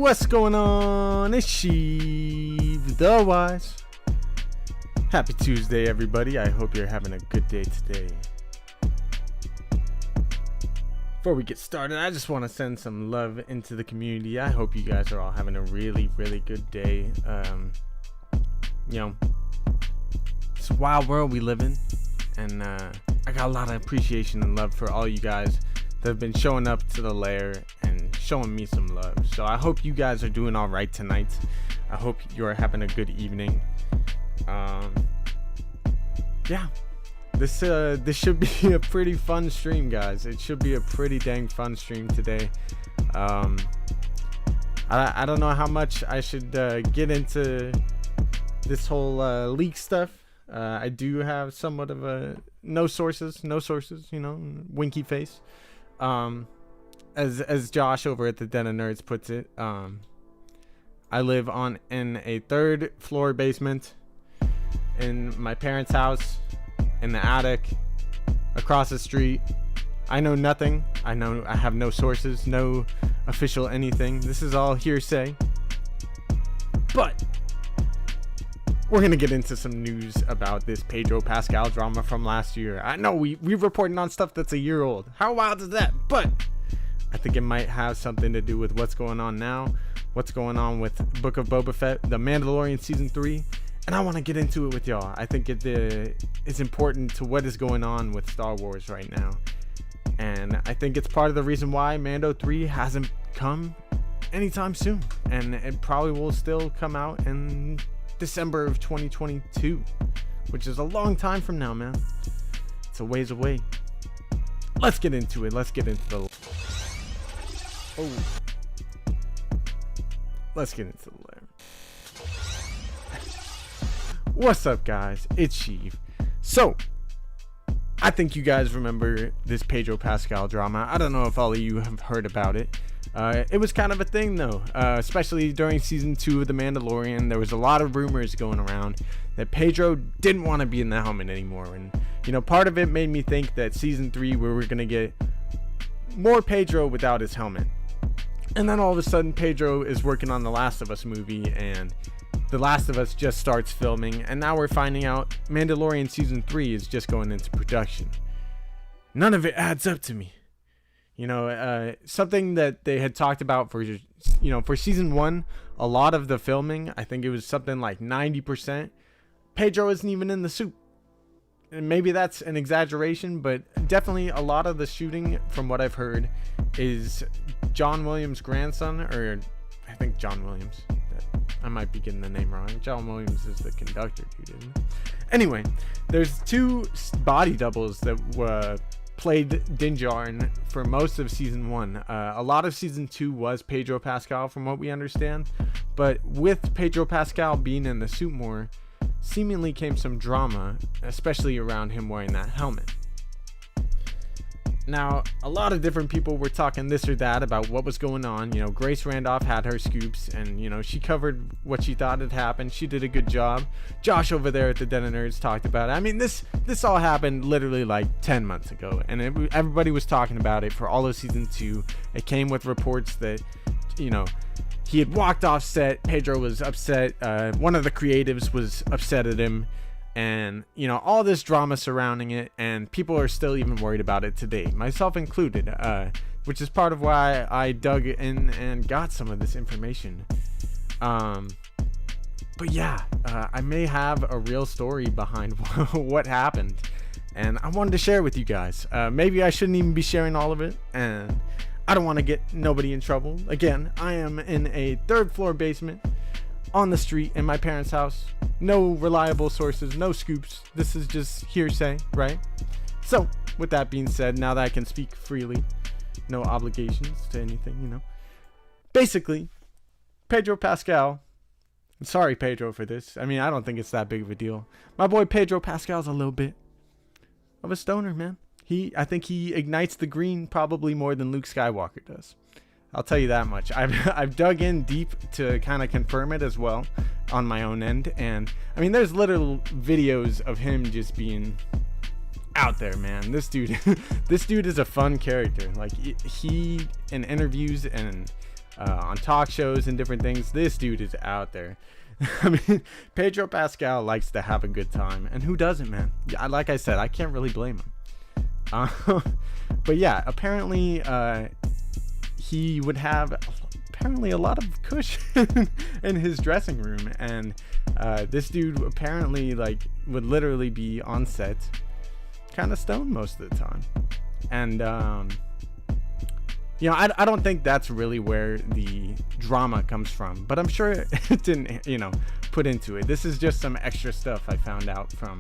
What's going on? It's Sheev the Wise. Happy Tuesday, everybody. I hope you're having a good day today. Before we get started, I just want to send some love into the community. I hope you guys are all having a really good day. It's a wild world we live in, and I got a lot of appreciation and love for all you guys that have been showing up to the lair and showing me some love. So I hope you guys are doing all right tonight. I hope you're having a good evening. This should be a pretty fun stream, guys. It should be a pretty dang fun stream today. I don't know how much I should get into this whole leak stuff. I do have somewhat of a no sources, winky face. As Josh over at the Den of Nerds puts it, I live in a third floor basement in my parents' house, in the attic, across the street. I know nothing. I have no sources, no official anything. This is all hearsay. But we're gonna get into some news about this Pedro Pascal drama from last year. I know we're reporting on stuff that's a year old. How wild is that? But I think it might have something to do with what's going on now, what's going on with Book of Boba Fett, the Mandalorian season 3, and I want to get into it with y'all. I think it's important to what is going on with Star Wars right now, and I think it's part of the reason why Mando 3 hasn't come anytime soon, and it probably will still come out in December of 2022, which is a long time from now, man. It's a ways away. Let's get into it. Let's get into the lair. What's up, guys? It's Sheev. So I think you guys remember this Pedro Pascal drama. I don't know if all of you have heard about it. It was kind of a thing, though, especially during season 2 of The Mandalorian. There was a lot of rumors going around that Pedro didn't want to be in the helmet anymore, and part of it made me think that season 3 we were gonna get more Pedro without his helmet. And then all of a sudden Pedro is working on the Last of Us movie, and The Last of Us just starts filming, and now we're finding out Mandalorian season 3 is just going into production. None of it adds up to me. Something that they had talked about for season 1, a lot of the filming, I think it was something like 90%, Pedro isn't even in the suit. And maybe that's an exaggeration, but definitely a lot of the shooting, from what I've heard, is John Williams' grandson, or I think John Williams. I might be getting the name wrong. John Williams is the conductor, dude, isn't it? Anyway, there's 2 body doubles that played Din Djarin for most of season 1. A lot of season 2 was Pedro Pascal, from what we understand, but with Pedro Pascal being in the suit more, seemingly came some drama, especially around him wearing that helmet. Now, a lot of different people were talking this or that about what was going on. Grace Randolph had her scoops, and she covered what she thought had happened. She did a good job. Josh over there at the Den of Nerds talked about it. I mean, this all happened literally like 10 months ago, and everybody was talking about it for all of season 2. It came with reports that he had walked off set. Pedro was upset. One of the creatives was upset at him, and all this drama surrounding it, and people are still even worried about it today, myself included, which is part of why I dug in and got some of this information. But yeah, I may have a real story behind what happened, and I wanted to share with you guys. Maybe I shouldn't even be sharing all of it, and I don't want to get nobody in trouble. Again, I am in a 3rd floor basement on the street in my parents' house. No reliable sources, no scoops. This is just hearsay, right? So with that being said, now that I can speak freely, no obligations to anything, basically, Pedro Pascal, I'm sorry Pedro for this. I mean, I don't think it's that big of a deal. My boy Pedro Pascal's a little bit of a stoner, man. I think he ignites the green probably more than Luke Skywalker does. I'll tell you that much. I've dug in deep to kind of confirm it as well on my own end, and I mean, there's literal videos of him just being out there, man. This dude is a fun character. Like, he in interviews and on talk shows and different things. This dude is out there. I mean, Pedro Pascal likes to have a good time, and who doesn't, man? Yeah, like I said, I can't really blame him. But yeah, apparently he would have apparently a lot of cushion in his dressing room, and this dude apparently like would literally be on set kind of stoned most of the time. And I don't think that's really where the drama comes from, but I'm sure it didn't, put into it. This is just some extra stuff I found out from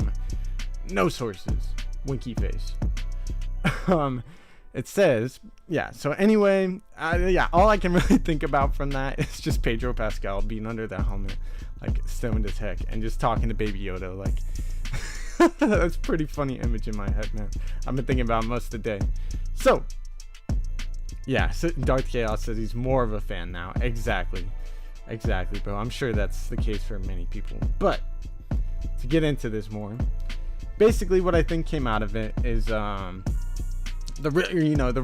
no sources. Winky face. It says, so anyway, all I can really think about from that is just Pedro Pascal being under that helmet, like stoned as heck, and just talking to Baby Yoda, like, that's a pretty funny image in my head, man. I've been thinking about it most of the day. So Darth Chaos says he's more of a fan now. Exactly, bro. I'm sure that's the case for many people. But to get into this more, basically what I think came out of it is the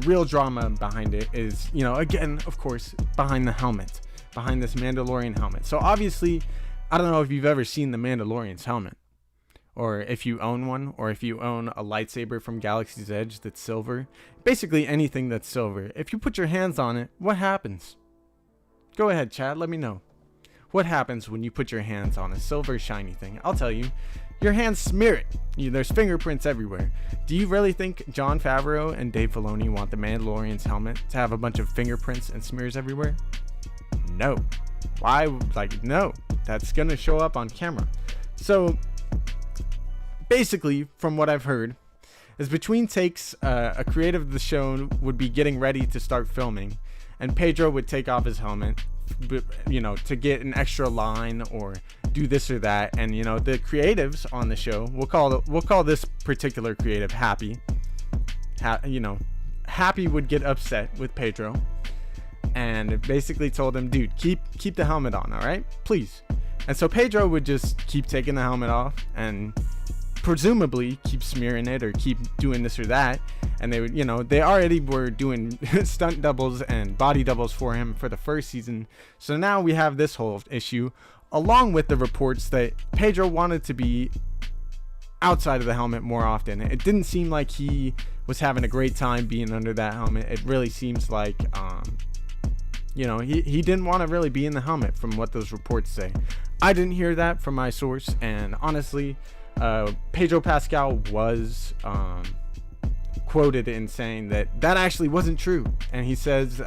real drama behind it is, again, of course, behind the helmet, behind this Mandalorian helmet. So obviously, I don't know if you've ever seen the Mandalorian's helmet, or if you own one, or if you own a lightsaber from Galaxy's Edge that's silver. Basically anything that's silver. If you put your hands on it, what happens? Go ahead, chat, let me know. What happens when you put your hands on a silver shiny thing? I'll tell you. Your hands smear it. There's fingerprints everywhere. Do you really think Jon Favreau and Dave Filoni want the Mandalorian's helmet to have a bunch of fingerprints and smears everywhere? No. Why? No. That's gonna show up on camera. So basically, from what I've heard, is between takes, a creative of the show would be getting ready to start filming, and Pedro would take off his helmet, to get an extra line or do this or that, and the creatives on the show, we'll call this particular creative Happy. Happy would get upset with Pedro, and basically told him, dude, keep the helmet on, all right, please. And so Pedro would just keep taking the helmet off and presumably keep smearing it or keep doing this or that, and they would, they already were doing stunt doubles and body doubles for him for the first season. So now we have this whole issue, along with the reports that Pedro wanted to be outside of the helmet more often. It didn't seem like he was having a great time being under that helmet. It really seems like he didn't want to really be in the helmet, from what those reports say. I didn't hear that from my source, and honestly, Pedro Pascal was quoted in saying that actually wasn't true, and he says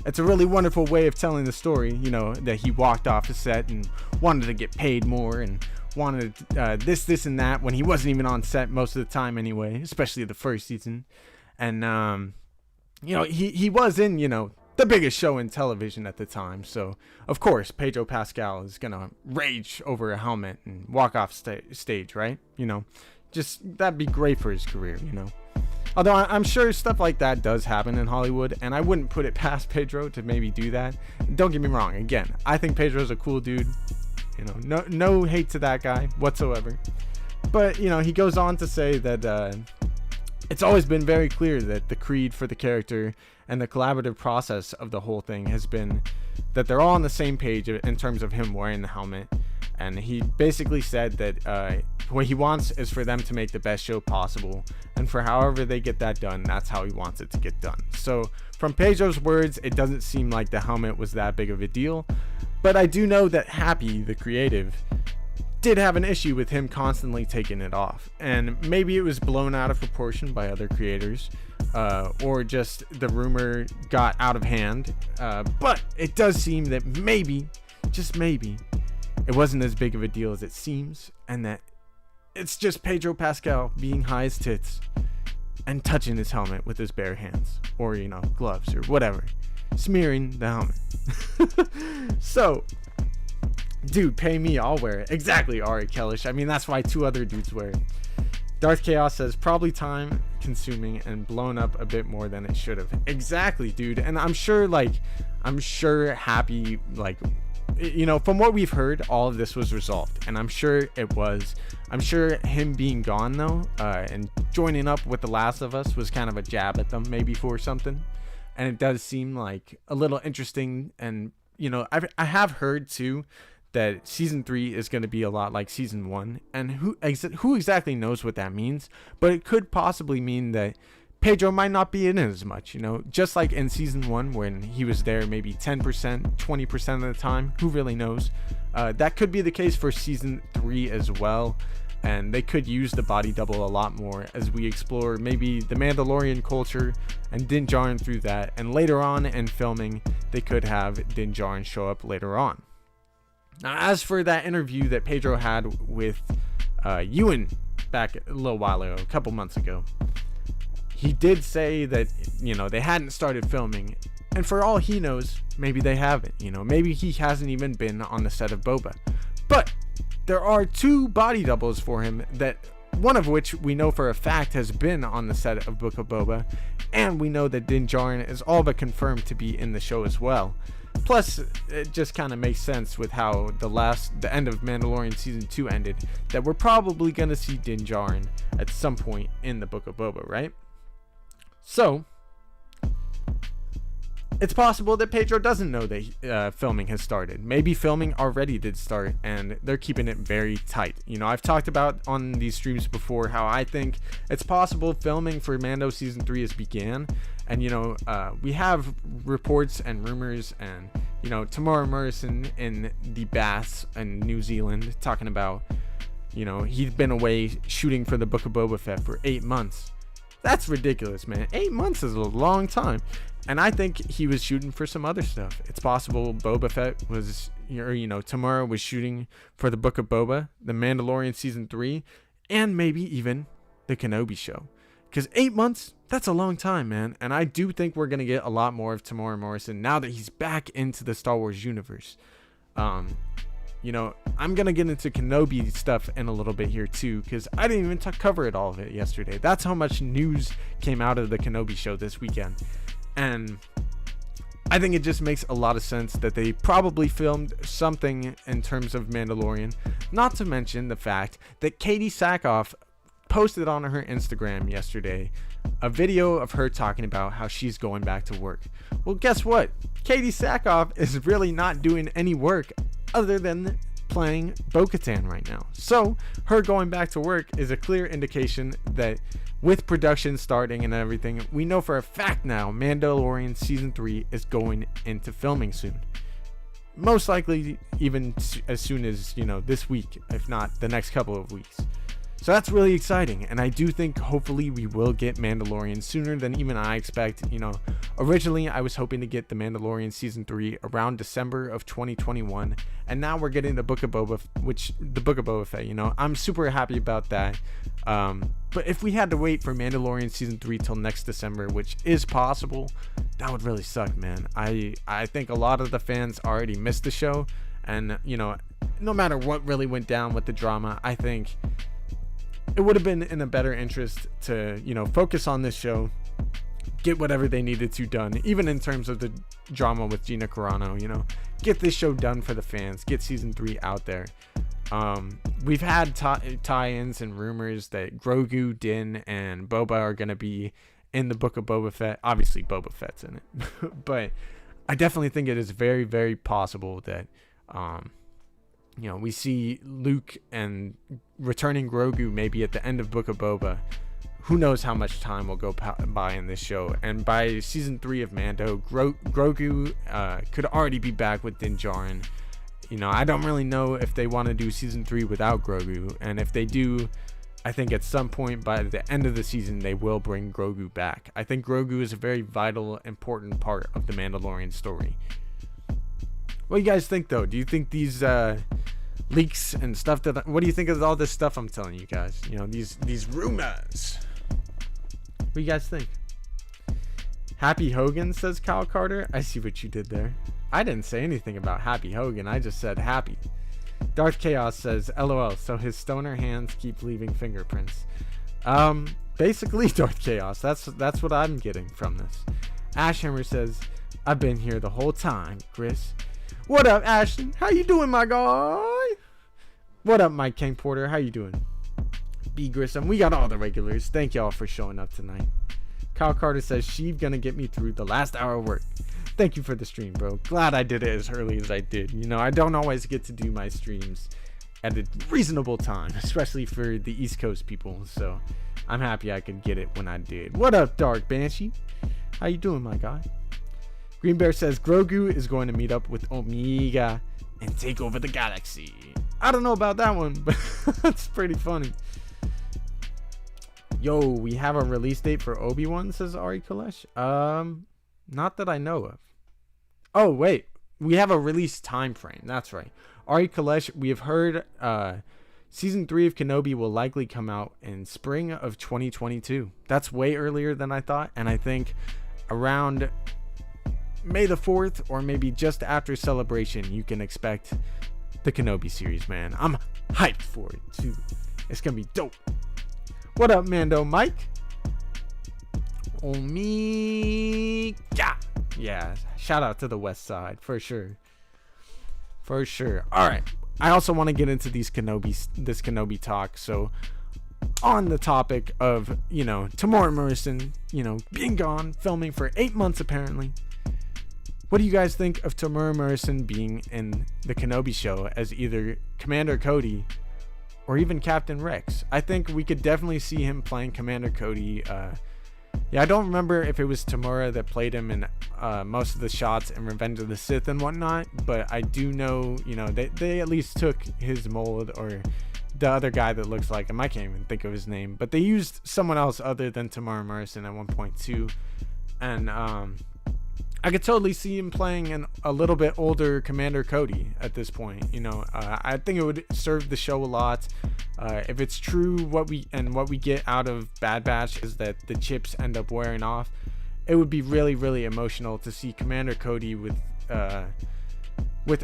it's a really wonderful way of telling the story, that he walked off the set and wanted to get paid more and wanted this and that, when he wasn't even on set most of the time anyway, especially the first season. And he was in the biggest show in television at the time, so of course Pedro Pascal is gonna rage over a helmet and walk off stage, right? Just that'd be great for his career, although I'm sure stuff like that does happen in Hollywood, and I wouldn't put it past Pedro to maybe do that. Don't get me wrong, again, I think Pedro's a cool dude, no hate to that guy whatsoever, but he goes on to say that it's always been very clear that the creed for the character and the collaborative process of the whole thing has been that they're all on the same page in terms of him wearing the helmet. And he basically said that what he wants is for them to make the best show possible, and for however they get that done, that's how he wants it to get done. So from Pedro's words, it doesn't seem like the helmet was that big of a deal, but I do know that Happy, the creative, did have an issue with him constantly taking it off, and maybe it was blown out of proportion by other creators, or just the rumor got out of hand, but it does seem that maybe, just maybe, it wasn't as big of a deal as it seems, and that it's just Pedro Pascal being high as tits and touching his helmet with his bare hands, or gloves or whatever, smearing the helmet. So dude, pay me, I'll wear it. Exactly, Ari Kellish. I mean, that's why 2 other dudes wear it. Darth Chaos says, probably time consuming and blown up a bit more than it should have. Exactly, dude. And I'm sure Happy, from what we've heard, all of this was resolved. And I'm sure it was. I'm sure him being gone, though, and joining up with The Last of Us was kind of a jab at them, maybe, for something. and it does seem like a little interesting. And I have heard too that season 3 is going to be a lot like season 1, and who exactly knows what that means, but it could possibly mean that Pedro might not be in it as much, just like in season 1 when he was there maybe 10%, 20% of the time. Who really knows? That could be the case for season 3 as well, and they could use the body double a lot more as we explore maybe the Mandalorian culture and Din Djarin through that, and later on in filming they could have Din Djarin show up later on. Now, as for that interview that Pedro had with Ewan back a little while ago, a couple months ago, he did say that, they hadn't started filming. And for all he knows, maybe they haven't. Maybe he hasn't even been on the set of Boba. But there are 2 body doubles for him, that one of which we know for a fact has been on the set of Book of Boba. And we know that Din Djarin is all but confirmed to be in the show as well. Plus, it just kind of makes sense with how the end of Mandalorian season 2 ended, that we're probably going to see Din Djarin at some point in the Book of Boba, right? So, it's possible that Pedro doesn't know that filming has started. Maybe filming already did start and they're keeping it very tight. I've talked about on these streams before how I think it's possible filming for Mando season 3 has began. And, we have reports and rumors and, Tamora Morrison in the Baths in New Zealand talking about, he'd been away shooting for the Book of Boba Fett for 8 months. That's ridiculous, man. 8 months is a long time. And I think he was shooting for some other stuff. It's possible Boba Fett was, Tamora was shooting for the Book of Boba, the Mandalorian season 3, and maybe even the Kenobi show. Because 8 months, that's a long time, man. And I do think we're going to get a lot more of Tamora Morrison now that he's back into the Star Wars universe. I'm going to get into Kenobi stuff in a little bit here too, because I didn't even cover all of it yesterday. That's how much news came out of the Kenobi show this weekend. And I think it just makes a lot of sense that they probably filmed something in terms of Mandalorian. Not to mention the fact that Katie Sackhoff posted on her Instagram yesterday a video of her talking about how she's going back to work. Well, guess what? Katie Sackhoff is really not doing any work other than playing Bo-Katan right now. So her going back to work is a clear indication that with production starting and everything, we know for a fact now Mandalorian season 3 is going into filming soon. Most likely even as soon as, this week, if not the next couple of weeks. So that's really exciting, and I do think hopefully we will get Mandalorian sooner than even I expect. Originally I was hoping to get the Mandalorian season 3 around December of 2021, and now we're getting the Book of Boba Fett. I'm super happy about that. But if we had to wait for Mandalorian season 3 till next December, which is possible, that would really suck, man. I think a lot of the fans already missed the show, and no matter what really went down with the drama, I think it would have been in a better interest to, focus on this show, get whatever they needed to done, even in terms of the drama with Gina Carano, get this show done for the fans, get season 3 out there. We've had tie-ins and rumors that Grogu, Din, and Boba are going to be in the Book of Boba Fett. Obviously, Boba Fett's in it. But I definitely think it is very, very possible that, we see Luke and returning Grogu maybe at the end of Book of Boba. Who knows how much time will go by in this show. And by season 3 of Mando, Grogu could already be back with Din Djarin. I don't really know if they want to do season 3 without Grogu. And if they do, I think at some point by the end of the season, they will bring Grogu back. I think Grogu is a very vital, important part of the Mandalorian story. What do you guys think, though? Do you think these leaks and stuff what do you think of all this stuff I'm telling you guys? These rumors. What do you guys think? Happy Hogan, says Kyle Carter. I see what you did there. I didn't say anything about Happy Hogan. I just said happy. Darth Chaos says, LOL, so his stoner hands keep leaving fingerprints. Basically, Darth Chaos. That's what I'm getting from this. Ashhammer says, I've been here the whole time, Chris. What up, Ashton? How you doing, my guy? What up, Mike King Porter? How you doing? B Grissom. We got all the regulars. Thank y'all for showing up tonight. Kyle Carter says, Sheev gonna get me through the last hour of work. Thank you for the stream, bro. Glad I did it as early as I did. You know, I don't always get to do my streams at a reasonable time, especially for the East Coast people. So I'm happy I could get it when I did. What up, Dark Banshee? How you doing, my guy? Green Bear says, Grogu is going to meet up with Omega and take over the galaxy. I don't know about that one, but that's pretty funny. Yo, we have a release date for Obi-Wan, says Ari Kalesh. Not that I know of. Oh, wait. We have a release time frame. That's right. Ari Kalesh, we have heard season 3 of Kenobi will likely come out in spring of 2022. That's way earlier than I thought. And I think around May the 4th or maybe just after Celebration, you can expect the Kenobi series, man. I'm hyped for it, too. It's going to be dope. What up, Mando Mike? Omega. Yeah, shout out to the West Side for sure. For sure. All right. I also want to get into this Kenobi talk. So, on the topic of, you know, Tamora Morrison, you know, being gone, filming for 8 months apparently. What do you guys think of Tamora Morrison being in the Kenobi show as either Commander Cody or even Captain Rex? I think we could definitely see him playing Commander Cody. Yeah, I don't remember if it was Tamora that played him in most of the shots in Revenge of the Sith and whatnot, but I do know, you know, they at least took his mold, or the other guy that looks like him. I can't even think of his name, but they used someone else other than Tamora Morrison at one point too. And I could totally see him playing a little bit older Commander Cody at this point. You know, I think it would serve the show a lot. If it's true what we get out of Bad Batch is that the chips end up wearing off, it would be really, really emotional to see Commander Cody with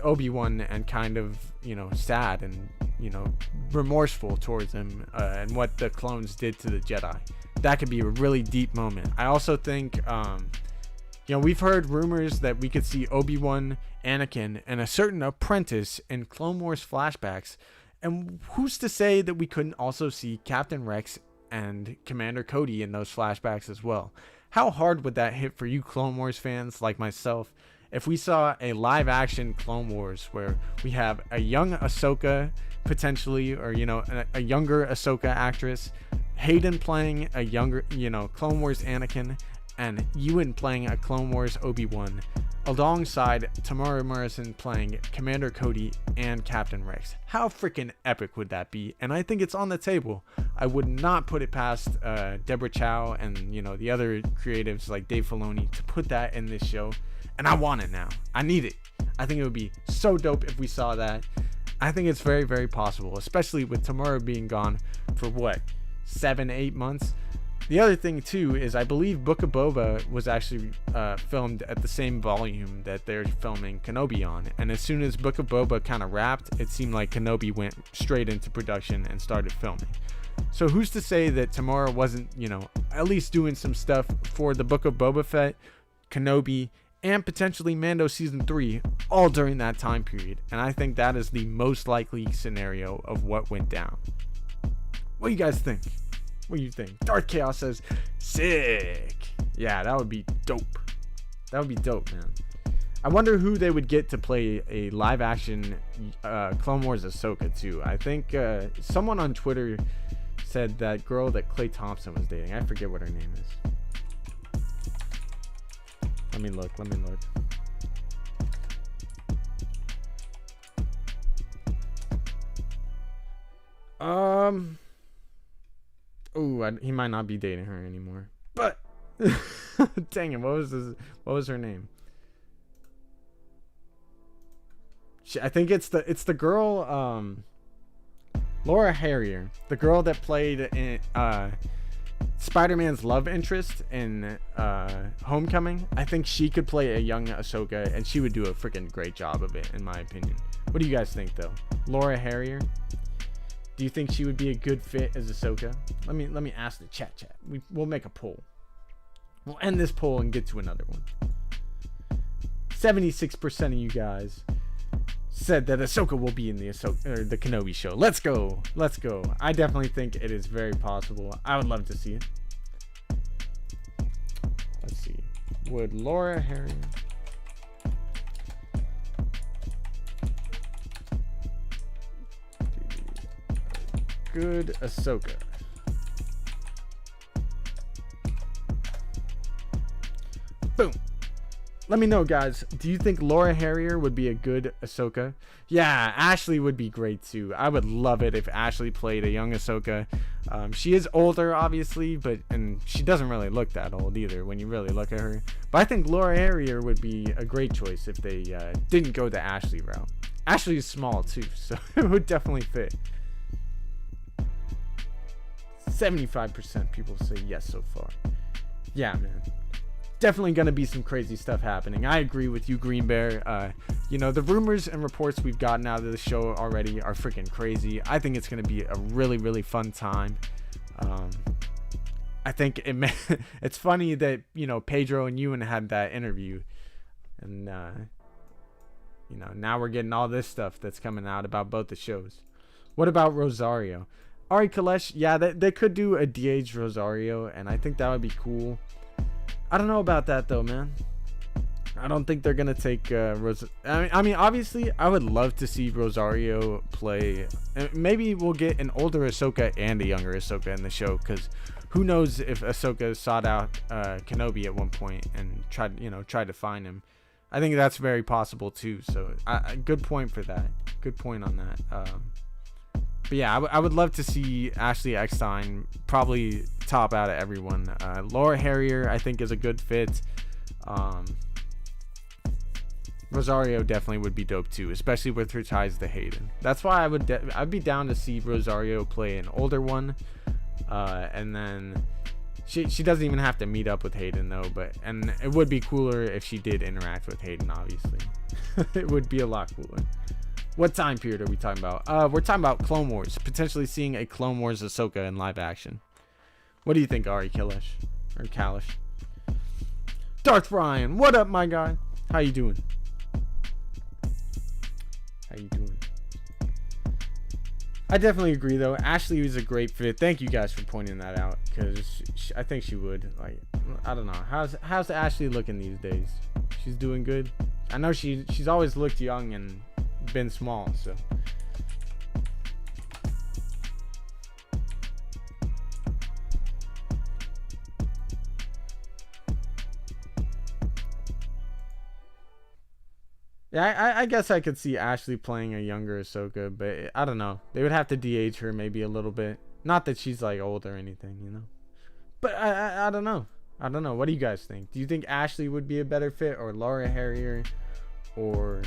Obi-Wan and kind of, you know, sad and, you know, remorseful towards him and what the clones did to the Jedi. That could be a really deep moment. I also think you know, we've heard rumors that we could see Obi-Wan, Anakin, and a certain apprentice in Clone Wars flashbacks. And who's to say that we couldn't also see Captain Rex and Commander Cody in those flashbacks as well? How hard would that hit for you Clone Wars fans like myself if we saw a live-action Clone Wars where we have a young Ahsoka potentially, or, you know, a younger Ahsoka actress, Hayden playing a younger, you know, Clone Wars Anakin, and Ewan playing a Clone Wars Obi-Wan, alongside Tamora Morrison playing Commander Cody and Captain Rex. How freaking epic would that be? And I think it's on the table. I would not put it past Deborah Chow and, you know, the other creatives like Dave Filoni to put that in this show. And I want it now. I need it. I think it would be so dope if we saw that. I think it's very, very possible, especially with Tamora being gone for what, 7-8 months. The other thing too is I believe Book of Boba was actually filmed at the same volume that they're filming Kenobi on, and as soon as Book of Boba kind of wrapped, it seemed like Kenobi went straight into production and started filming. So who's to say that Tamora wasn't, you know, at least doing some stuff for the Book of Boba Fett, Kenobi, and potentially Mando season 3 all during that time period? And I think that is the most likely scenario of what went down. What do you guys think? What do you think? Darth Chaos says, sick. Yeah, that would be dope. That would be dope, man. I wonder who they would get to play a live action Clone Wars Ahsoka too. I think someone on Twitter said that girl that Klay Thompson was dating. I forget what her name is. Let me look. He might not be dating her anymore. But dang it, what was her name? I think it's the girl Laura Harrier, the girl that played in Spider-Man's love interest in Homecoming. I think she could play a young Ahsoka, and she would do a freaking great job of it, in my opinion. What do you guys think, though? Laura Harrier? Do you think she would be a good fit as Ahsoka? Let me ask the chat. We'll make a poll. We'll end this poll and get to another one. 76% of you guys said that Ahsoka will be in the Kenobi show. Let's go. I definitely think it is very possible. I would love to see it. would Laura Harrier good Ahsoka? Boom. Let me know, guys. Do you think Laura Harrier would be a good Ahsoka? Yeah, Ashley would be great too. I would love it if Ashley played a young Ahsoka. She is older, obviously, and she doesn't really look that old either when you really look at her. But I think Laura Harrier would be a great choice if they didn't go the Ashley route. Ashley is small too, so it would definitely fit. 75% people say yes so far. Yeah, man. Definitely going to be some crazy stuff happening. I agree with you, Green Bear. The rumors and reports we've gotten out of the show already are freaking crazy. I think it's going to be a really, really fun time. I think it's funny that, Pedro and Ewan had that interview. And, now we're getting all this stuff that's coming out about both the shows. What about Rosario? Ari Kalesh, yeah, they could do a de-aged Rosario, and I think that would be cool. I don't know about that though, man. I don't think they're gonna take I mean, obviously, I would love to see Rosario play. Maybe we'll get an older Ahsoka and a younger Ahsoka in the show, because who knows if Ahsoka sought out Kenobi at one point and tried to find him. I think that's very possible too. So, good point for that. Good point on that. But yeah, I would love to see Ashley Eckstein probably top out of everyone. Laura Harrier, I think, is a good fit. Rosario definitely would be dope too, especially with her ties to Hayden. That's why I'd be down to see Rosario play an older one, and then she doesn't even have to meet up with Hayden though. And it would be cooler if she did interact with Hayden. Obviously, it would be a lot cooler. What time period are we talking about? We're talking about Clone Wars. Potentially seeing a Clone Wars Ahsoka in live action. What do you think, Ari Kalish? Or Kalish? Darth Ryan, what up, my guy? How you doing? I definitely agree, though. Ashley is a great fit. Thank you guys for pointing that out, because I think she would. I don't know. How's Ashley looking these days? She's doing good. I know she's always looked young and been small, so yeah, I guess I could see Ashley playing a younger Ahsoka, but I don't know. They would have to de-age her maybe a little bit. Not that she's old or anything, But I don't know. What do you guys think? Do you think Ashley would be a better fit, or Laura Harrier, or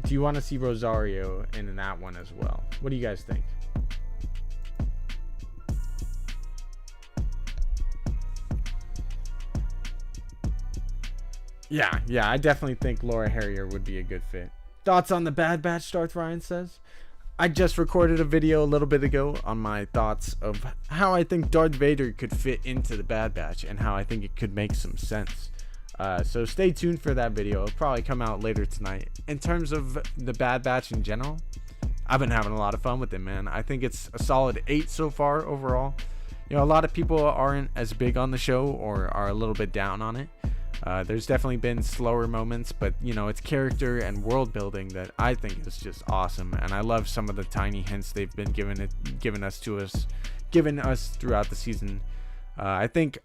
do you want to see Rosario in that one as well? What do you guys think? Yeah, I definitely think Laura Harrier would be a good fit. Thoughts on the Bad Batch, Darth Ryan says? I just recorded a video a little bit ago on my thoughts of how I think Darth Vader could fit into the Bad Batch and how I think it could make some sense. So stay tuned for that video. It'll probably come out later tonight. In terms of the Bad Batch in general, I've been having a lot of fun with it, man. I think it's a solid 8 so far overall. A lot of people aren't as big on the show or are a little bit down on it. There's definitely been slower moments, but it's character and world building that I think is just awesome, and I love some of the tiny hints they've been given us throughout the season. I think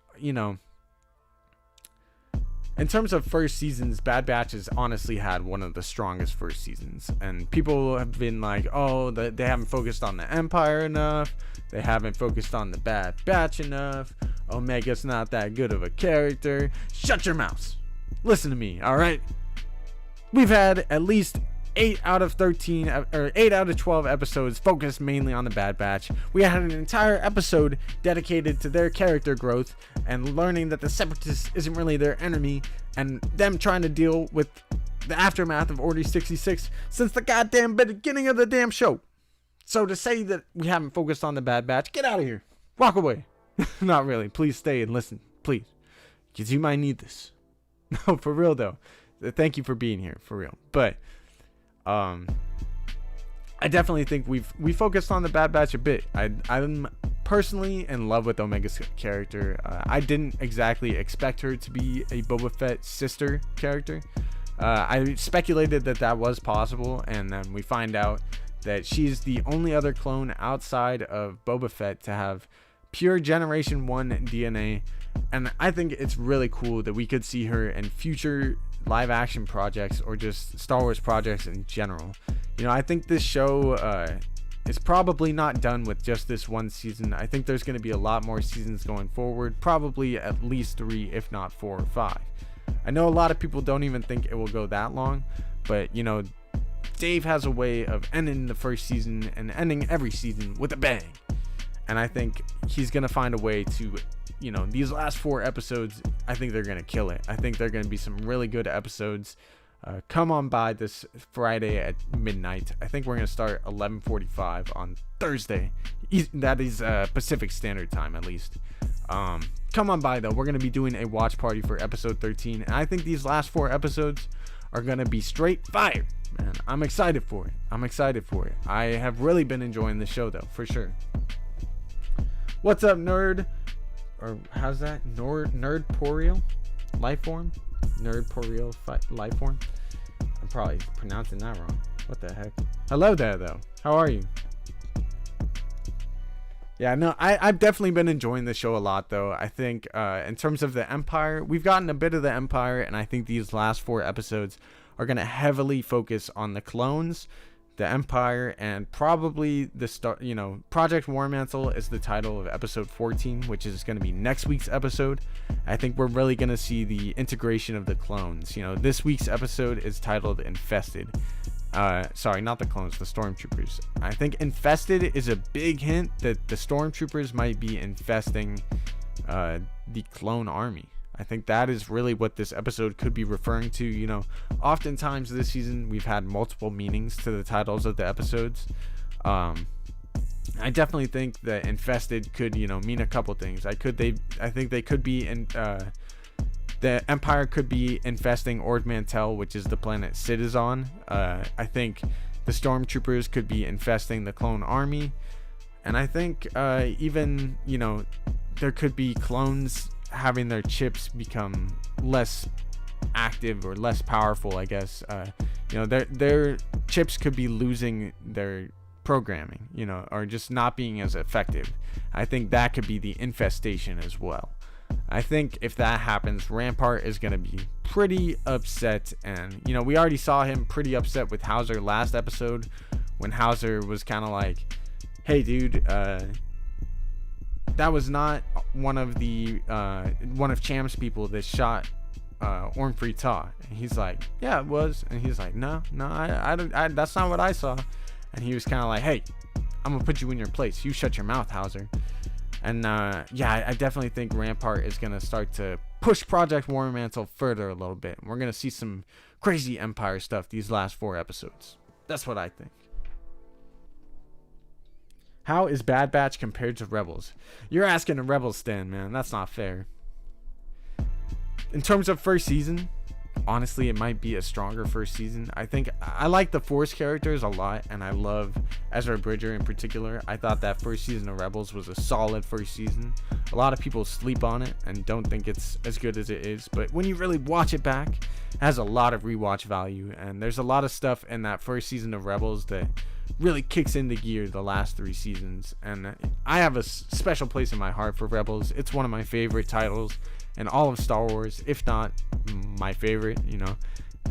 in terms of first seasons, Bad Batch has honestly had one of the strongest first seasons, and people have been like, oh, they haven't focused on the Empire enough, they haven't focused on the Bad Batch enough, Omega's not that good of a character. Shut your mouth. Listen to me, alright? We've had at least 8 out of 12 episodes focused mainly on the Bad Batch. We had an entire episode dedicated to their character growth and learning that the Separatists isn't really their enemy, and them trying to deal with the aftermath of Order 66 since the goddamn beginning of the damn show. So to say that we haven't focused on the Bad Batch, get out of here. Walk away. Not really. Please stay and listen. Please. Because you might need this. No, for real though. Thank you for being here. For real. But I definitely think we focused on the Bad Batch a bit. I'm personally in love with Omega's character. I didn't exactly expect her to be a Boba Fett sister character. I speculated that was possible, and then we find out that she's the only other clone outside of Boba Fett to have pure Generation 1 DNA. And I think it's really cool that we could see her in future live action projects or just Star Wars projects in general. I think this show is probably not done with just this one season. I think there's going to be a lot more seasons going forward, probably at least 3, if not 4 or 5. I know a lot of people don't even think it will go that long, but Dave has a way of ending the first season and ending every season with a bang. And I think he's going to find a way to, these last 4 episodes, I think they're going to kill it. I think they're going to be some really good episodes. Come on by this Friday at midnight. I think we're going to start 11:45 on Thursday. That is Pacific Standard Time, at least. Come on by, though. We're going to be doing a watch party for episode 13. And I think these last 4 episodes are going to be straight fire. Man, I'm excited for it. I have really been enjoying the show, though, for sure. What's up, nerd? Or how's that? Nerdporeal Lifeform? Nerdporeal Lifeform? I'm probably pronouncing that wrong. What the heck? Hello there, though. How are you? Yeah, no, I've definitely been enjoying the show a lot, though. I think in terms of the Empire, we've gotten a bit of the Empire, and I think these last 4 episodes are going to heavily focus on the clones, the Empire, and probably the Project Warmantle is the title of episode 14, which is going to be next week's episode. I think we're really going to see the integration of the clones. This week's episode is titled Infested. Sorry, not the clones, the stormtroopers. I think Infested is a big hint that the stormtroopers might be infesting the clone army. I think that is really what this episode could be referring to. Oftentimes this season we've had multiple meanings to the titles of the episodes. I definitely think that Infested could, mean a couple things. I think they could be in the Empire could be infesting Ord Mantell, which is the planet Sid is on. I think the stormtroopers could be infesting the clone army, and I think even there could be clones having their chips become less active or less powerful, I guess. Their chips could be losing their programming, or just not being as effective. I think that could be the infestation as well. I think if that happens, Rampart is going to be pretty upset, and we already saw him pretty upset with Hauser last episode, when Hauser was kind of like, hey dude, that was not one of Cham's people that shot Ormfree Ta. And he's like, yeah, it was. And he's like, no, I that's not what I saw. And he was kind of like, hey, I'm gonna put you in your place. You shut your mouth, Hauser. And yeah, I definitely think Rampart is gonna start to push Project Warmantle further a little bit. We're gonna see some crazy Empire stuff these last 4 episodes. That's what I think. How is Bad Batch compared to Rebels? You're asking a Rebels stan, man. That's not fair. In terms of first season, honestly, it might be a stronger first season. I think I like the Force characters a lot, and I love Ezra Bridger in particular. I thought that first season of Rebels was a solid first season. A lot of people sleep on it and don't think it's as good as it is, but when you really watch it back, it has a lot of rewatch value, and there's a lot of stuff in that first season of Rebels that really kicks into gear the last 3 seasons. And I have a special place in my heart for Rebels. It's one of my favorite titles in all of Star Wars, if not my favorite.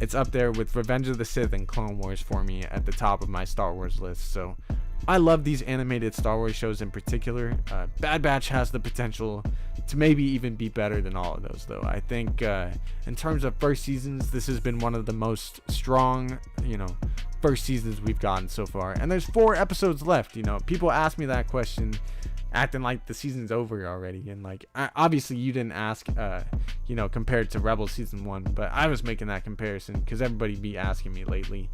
It's up there with Revenge of the Sith and Clone Wars for me at the top of my Star Wars list. So I love these animated Star Wars shows in particular. Bad Batch has the potential to maybe even be better than all of those, though. I think in terms of first seasons, this has been one of the most strong, first seasons we've gotten so far. And there's 4 episodes left. People ask me that question acting like the season's over already, and obviously you didn't ask compared to Rebels season 1, but I was making that comparison because everybody be asking me lately.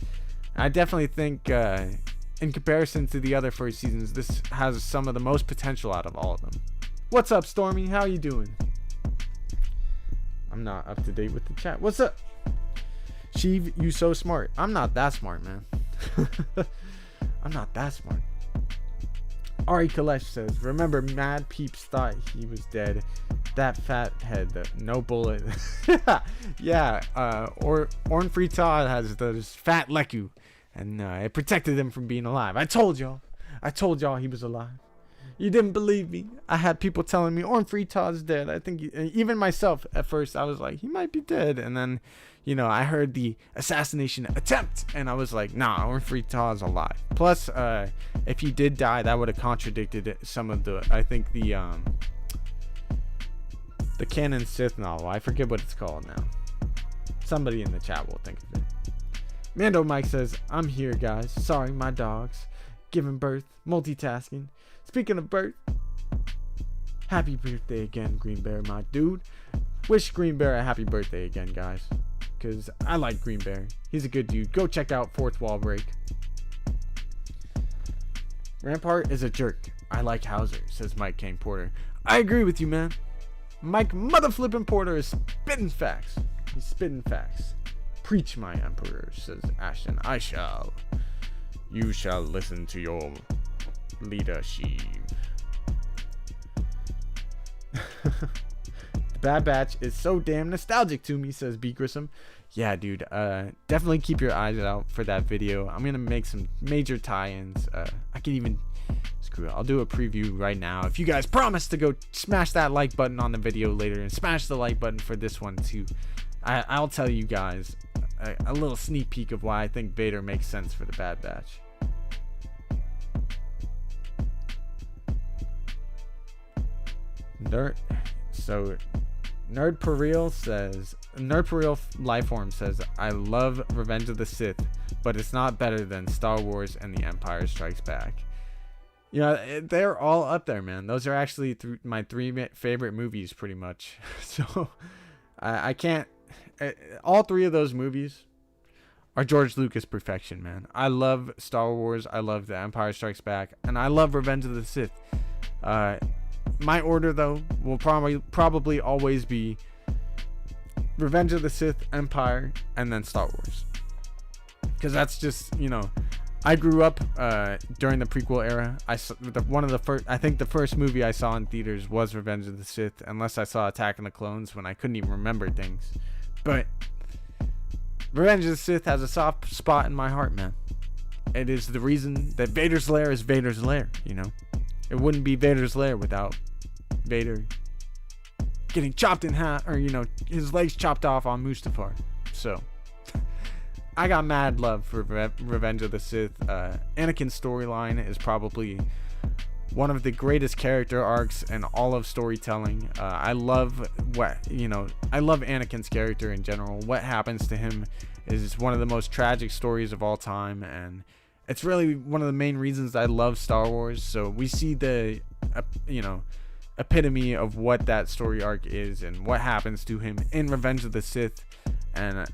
I definitely think in comparison to the other first seasons, this has some of the most potential out of all of them. What's up, Stormy? How you doing? I'm not up to date with the chat. What's up? Sheev, you so smart. I'm not that smart, man. I'm not that smart. Ari Kalesh says, remember Mad Peeps thought he was dead. That fat head, no bullet. Yeah, Orn Free Todd has those fat leku, and it protected him from being alive. I told y'all he was alive. You didn't believe me. I had people telling me Orn Free Todd's dead. I think even myself at first I was like, he might be dead, and then I heard the assassination attempt, and I was like, nah, Orn Free Todd's alive. Plus, if he did die, that would have contradicted some of the canon Sith novel. I forget what it's called now. Somebody in the chat will think of it. Mando Mike says, I'm here, guys. Sorry, my dogs. Giving birth, multitasking. Speaking of birth, happy birthday again, Green Bear, my dude. Wish Green Bear a happy birthday again, guys. Because I like Green Bear. He's a good dude. Go check out Fourth Wall Break. Rampart is a jerk. I like Hauser, says Mike King Porter. I agree with you, man. Mike Motherflippin' Porter is spitting facts. He's spitting facts. Preach, my emperor, says Ashton. You shall listen to your leadership. The Bad Batch is so damn nostalgic to me, says B. Grissom. Yeah, dude, definitely keep your eyes out for that video. I'm gonna make some major tie-ins. I can even screw it, I'll do a preview right now. If you guys promise to go smash that like button on the video later and smash the like button for this one too, I'll tell you guys a little sneak peek of why I think Vader makes sense for the Bad Batch. Nerd Per Real Lifeform says, I love Revenge of the Sith, but it's not better than Star Wars and The Empire Strikes Back. They're all up there, man. Those are actually my three favorite movies, pretty much. So I can't. All three of those movies are George Lucas perfection, man. I love Star Wars, I love The Empire Strikes Back, and I love Revenge of the Sith. My order, though, will probably always be Revenge of the Sith, Empire, and then Star Wars. Because that's just, I grew up during the prequel era. I think the first movie I saw in theaters was Revenge of the Sith, unless I saw Attack of the Clones when I couldn't even remember things. But Revenge of the Sith has a soft spot in my heart, man. It is the reason that Vader's lair is Vader's lair, It wouldn't be Vader's lair without Vader getting chopped in half, or his legs chopped off on Mustafar. So I got mad love for Revenge of the Sith. Anakin's storyline is probably one of the greatest character arcs in all of storytelling. I love Anakin's character in general. What happens to him is one of the most tragic stories of all time, and it's really one of the main reasons I love Star Wars. So we see the epitome of what that story arc is and what happens to him in Revenge of the Sith, and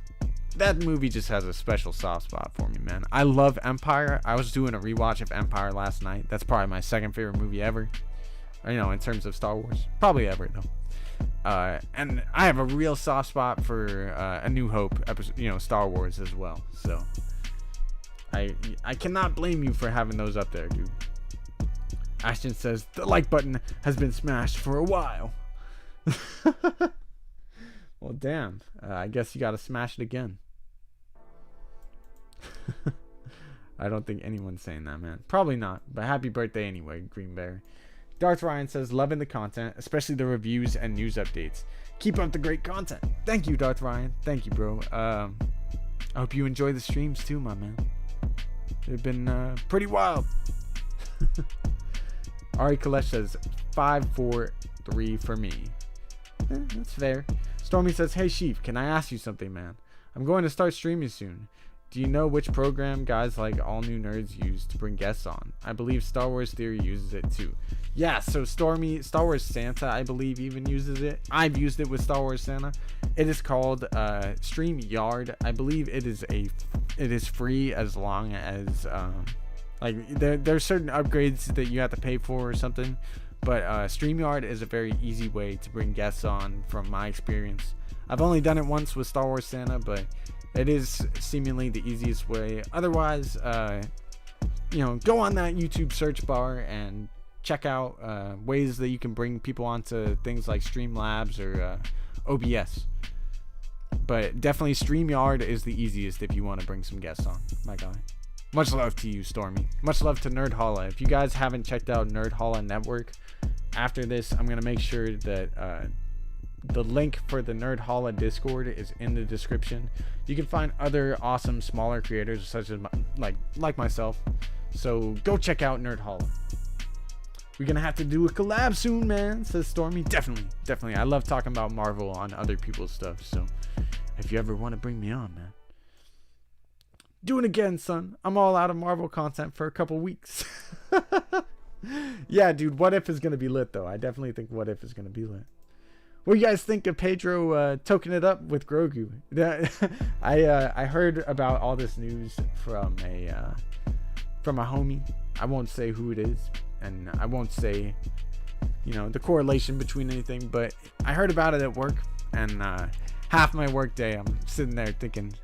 that movie just has a special soft spot for me, man. I love Empire. I was doing a rewatch of Empire last night. That's probably my second favorite movie ever, in terms of Star Wars, probably ever though. And I have a real soft spot for A New Hope episode, Star Wars as well. So I cannot blame you for having those up there, dude. Ashton says the like button has been smashed for a while. Well, damn. I guess you gotta smash it again. I don't think anyone's saying that, man. Probably not. But happy birthday anyway, Green Bear. Darth Ryan says, loving the content, especially the reviews and news updates. Keep up the great content. Thank you, Darth Ryan. Thank you, bro. I hope you enjoy the streams too, my man. They've been pretty wild. Ari Kalesh says 543 for me. That's fair. Stormy says, hey Sheaf, can I ask you something, man? I'm going to start streaming soon. Do you know which program guys like All New Nerds use to bring guests on? I believe Star Wars Theory uses it too. Yeah, so Stormy, Star Wars Santa, I believe, even uses it. I've used it with Star Wars Santa. It is called StreamYard. I believe it is free as long as there's certain upgrades that you have to pay for or something. But StreamYard is a very easy way to bring guests on from my experience. I've only done it once with Star Wars Santa, but it is seemingly the easiest way. Otherwise, go on that YouTube search bar and check out ways that you can bring people onto things like Streamlabs or OBS. But definitely StreamYard is the easiest if you want to bring some guests on, my guy. Much love to you, Stormy. Much love to Nerd Holla. If you guys haven't checked out Nerd Holla Network, after this, I'm going to make sure that the link for the Nerd Holla Discord is in the description. You can find other awesome smaller creators such as like myself. So go check out Nerd Holla. We're going to have to do a collab soon, man, says Stormy. Definitely. I love talking about Marvel on other people's stuff. So if you ever want to bring me on, man. Do it again, son. I'm all out of Marvel content for a couple weeks. Yeah, dude. What If is going to be lit, though. I definitely think What If is going to be lit. What do you guys think of Pedro toking it up with Grogu? I heard about all this news from a homie. I won't say who it is, and I won't say, the correlation between anything. But I heard about it at work, and half my work day, I'm sitting there thinking,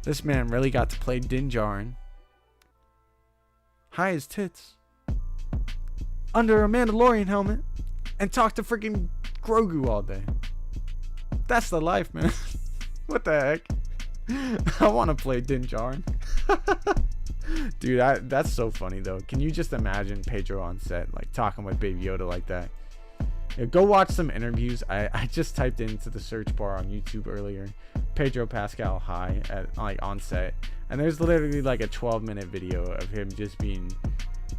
this man really got to play Din Djarin, high as tits, under a Mandalorian helmet, and talk to freaking Grogu all day. That's the life, man. What the heck? I want to play Din Djarin. Dude, that's so funny, though. Can you just imagine Pedro on set, like, talking with Baby Yoda like that? Yeah, go watch some interviews. I just typed into the search bar on YouTube earlier, Pedro Pascal high at on set, and there's literally like a 12-minute video of him just being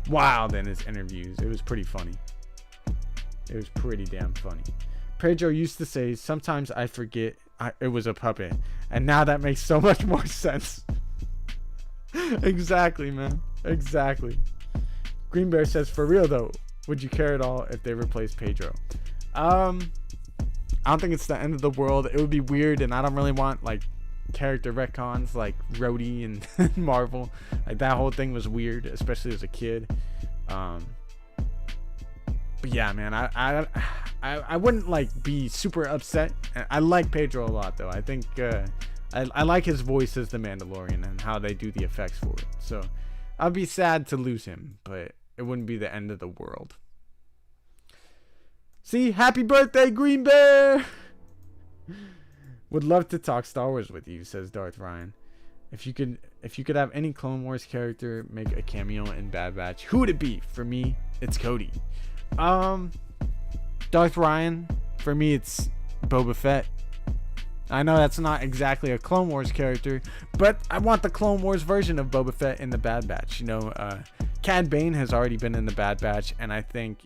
wild in his interviews. It was pretty funny. It was pretty damn funny. Pedro used to say, sometimes I forget it was a puppet, and now that makes so much more sense. Exactly, man. Exactly. Green Bear says, for real though, would you care at all if they replaced Pedro? I don't think it's the end of the world. It would be weird, and I don't really want like character retcons like Rhodey and Marvel. Like that whole thing was weird, especially as a kid. But yeah, man, I wouldn't like be super upset. I like Pedro a lot, though. I think I like his voice as the Mandalorian and how they do the effects for it. So I'd be sad to lose him, but it wouldn't be the end of the world. See, happy birthday, Green Bear! Would love to talk Star Wars with you, says Darth Ryan. If you could have any Clone Wars character make a cameo in Bad Batch, who would it be? For me, it's Cody. Darth Ryan. For me, it's Boba Fett. I know that's not exactly a Clone Wars character, but I want the Clone Wars version of Boba Fett in the Bad Batch. Cad Bane has already been in the Bad Batch, and I think,